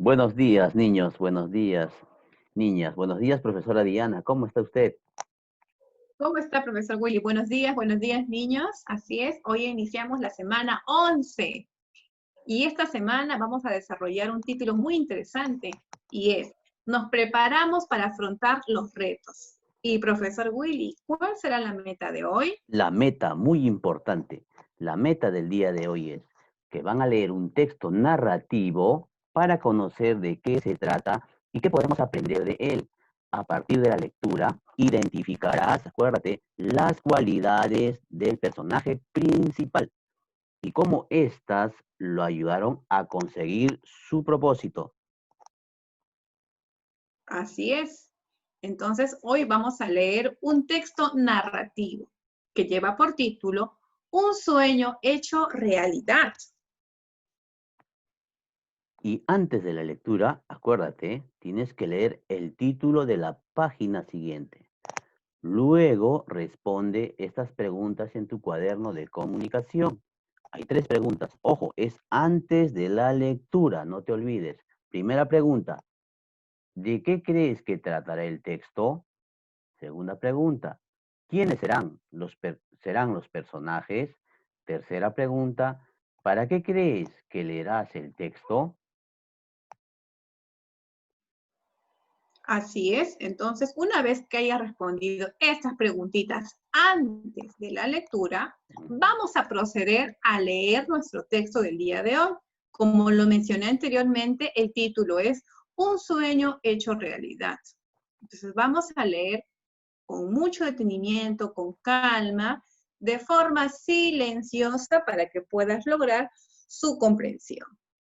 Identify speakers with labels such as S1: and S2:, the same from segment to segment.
S1: Buenos días, niños. Buenos días, niñas. Buenos días, profesora Diana. ¿Cómo está usted?
S2: ¿Cómo está, profesor Willy? Buenos días, niños. Así es, hoy iniciamos la semana 11. Y esta semana vamos a desarrollar un título muy interesante y es, nos preparamos para afrontar los retos. Y profesor Willy, ¿cuál será la meta de hoy?
S1: La meta, muy importante. La meta del día de hoy es que van a leer un texto narrativo para conocer de qué se trata y qué podemos aprender de él. A partir de la lectura, identificarás, acuérdate, las cualidades del personaje principal y cómo éstas lo ayudaron a conseguir su propósito.
S2: Así es. Entonces, hoy vamos a leer un texto narrativo que lleva por título Un sueño hecho realidad.
S1: Y antes de la lectura, acuérdate, tienes que leer el título de la página siguiente. Luego responde estas preguntas en tu cuaderno de comunicación. Hay 3 preguntas. Ojo, es antes de la lectura, no te olvides. Primera pregunta, ¿de qué crees que tratará el texto? Segunda pregunta, ¿quiénes serán los personajes? Tercera pregunta, ¿para qué crees que leerás el texto?
S2: Así es, entonces una vez que haya respondido estas preguntitas antes de la lectura, vamos a proceder a leer nuestro texto del día de hoy. Como lo mencioné anteriormente, el título es Un sueño hecho realidad. Entonces vamos a leer con mucho detenimiento, con calma, de forma silenciosa para que puedas lograr su comprensión.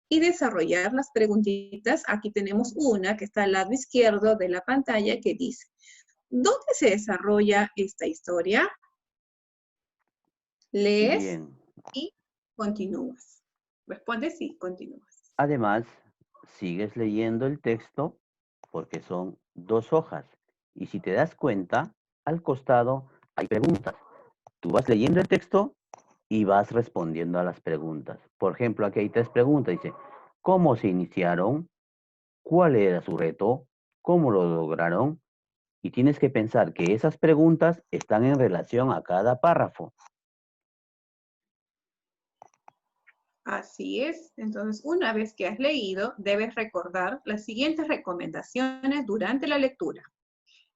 S2: Y desarrollar las preguntitas. Aquí tenemos una que está al lado izquierdo de la pantalla que dice, ¿dónde se desarrolla esta historia? Lees
S1: Bien.
S2: y continúas. Respondes y continúas.
S1: Además, sigues leyendo el texto porque son 2 hojas. Y si te das cuenta, al costado hay preguntas. Tú vas leyendo el texto y vas respondiendo a las preguntas. Por ejemplo, aquí hay 3 preguntas. Dice, ¿cómo se iniciaron? ¿Cuál era su reto? ¿Cómo lo lograron? Y tienes que pensar que esas preguntas están en relación a cada párrafo.
S2: Así es. Entonces, una vez que has leído, debes recordar las siguientes recomendaciones durante la lectura.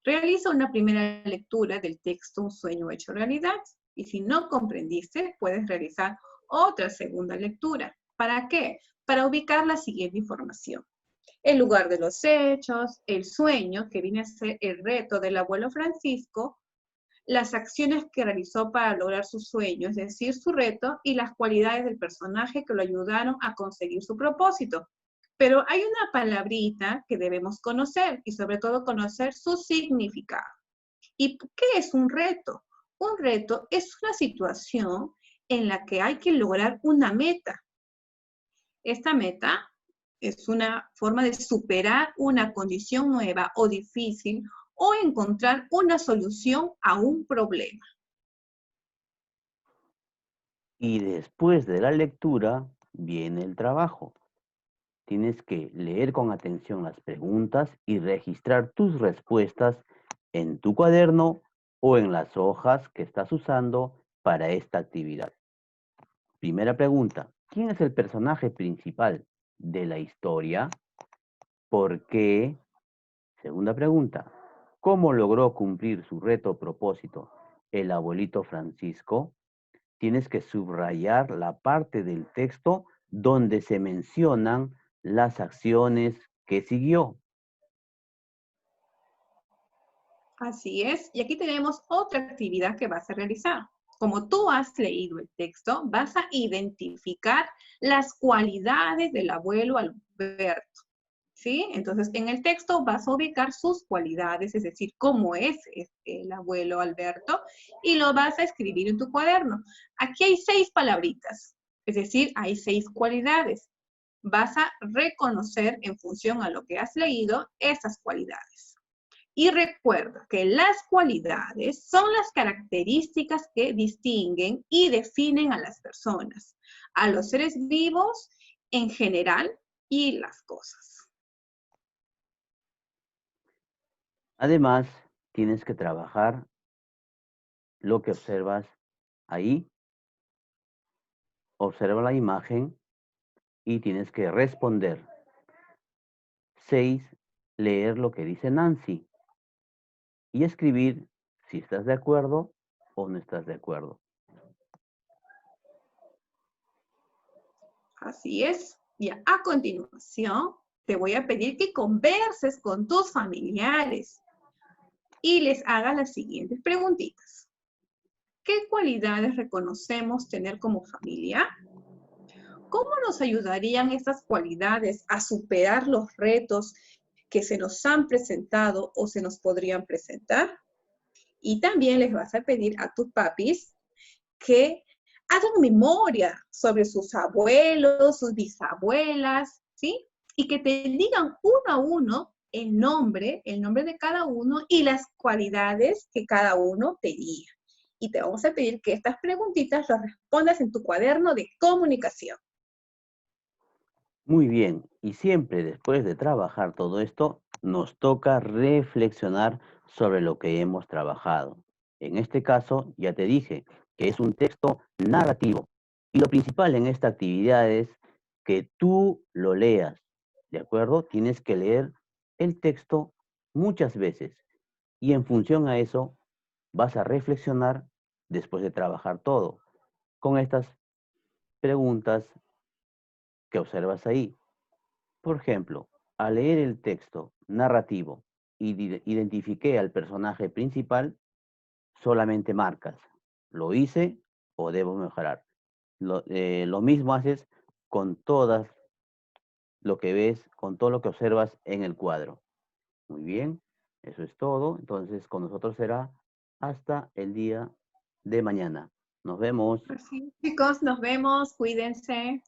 S2: Realiza una primera lectura del texto Un sueño hecho realidad y si no comprendiste, puedes realizar otra segunda lectura. ¿Para qué? Para ubicar la siguiente información. El lugar de los hechos, el sueño, que viene a ser el reto del abuelo Francisco, las acciones que realizó para lograr su sueño, es decir, su reto, y las cualidades del personaje que lo ayudaron a conseguir su propósito. Pero hay una palabrita que debemos conocer y sobre todo conocer su significado. ¿Y qué es un reto? Un reto es una situación en la que hay que lograr una meta. Esta meta es una forma de superar una condición nueva o difícil o encontrar una solución a un problema.
S1: Y después de la lectura viene el trabajo. Tienes que leer con atención las preguntas y registrar tus respuestas en tu cuaderno o en las hojas que estás usando para esta actividad. Primera pregunta, ¿quién es el personaje principal de la historia? ¿Por qué? Segunda pregunta, ¿cómo logró cumplir su reto o propósito el abuelito Francisco? Tienes que subrayar la parte del texto donde se mencionan las acciones que siguió.
S2: Así es. Y aquí tenemos otra actividad que vas a realizar. Como tú has leído el texto, vas a identificar las cualidades del abuelo Alberto. ¿Sí? Entonces, en el texto vas a ubicar sus cualidades, es decir, cómo es el abuelo Alberto, y lo vas a escribir en tu cuaderno. Aquí hay 6 palabritas, es decir, hay 6 cualidades. Vas a reconocer en función a lo que has leído esas cualidades. Y recuerda que las cualidades son las características que distinguen y definen a las personas, a los seres vivos en general y las cosas.
S1: Además, tienes que trabajar lo que observas ahí. Observa la imagen y tienes que responder. 6. Leer lo que dice Nancy y escribir si estás de acuerdo o no estás de acuerdo.
S2: Así es. Y a continuación, te voy a pedir que converses con tus familiares y les hagas las siguientes preguntitas. ¿Qué cualidades reconocemos tener como familia? ¿Cómo nos ayudarían estas cualidades a superar los retos que se nos han presentado o se nos podrían presentar? Y también les vas a pedir a tus papis que hagan memoria sobre sus abuelos, sus bisabuelas, ¿sí? Y que te digan uno a uno el nombre de cada uno y las cualidades que cada uno tenía. Y te vamos a pedir que estas preguntitas las respondas en tu cuaderno de comunicación.
S1: Muy bien, y siempre después de trabajar todo esto, nos toca reflexionar sobre lo que hemos trabajado. En este caso, ya te dije que es un texto narrativo. Y lo principal en esta actividad es que tú lo leas, ¿de acuerdo? Tienes que leer el texto muchas veces. Y en función a eso, vas a reflexionar después de trabajar todo con estas preguntas que observas ahí. Por ejemplo, al leer el texto narrativo y identifiqué al personaje principal, solamente marcas, ¿lo hice o debo mejorar? Lo mismo haces con todas lo que ves, con todo lo que observas en el cuadro. Muy bien, eso es todo. Entonces, con nosotros será hasta el día de mañana. Nos vemos.
S2: Así, chicos, nos vemos, cuídense.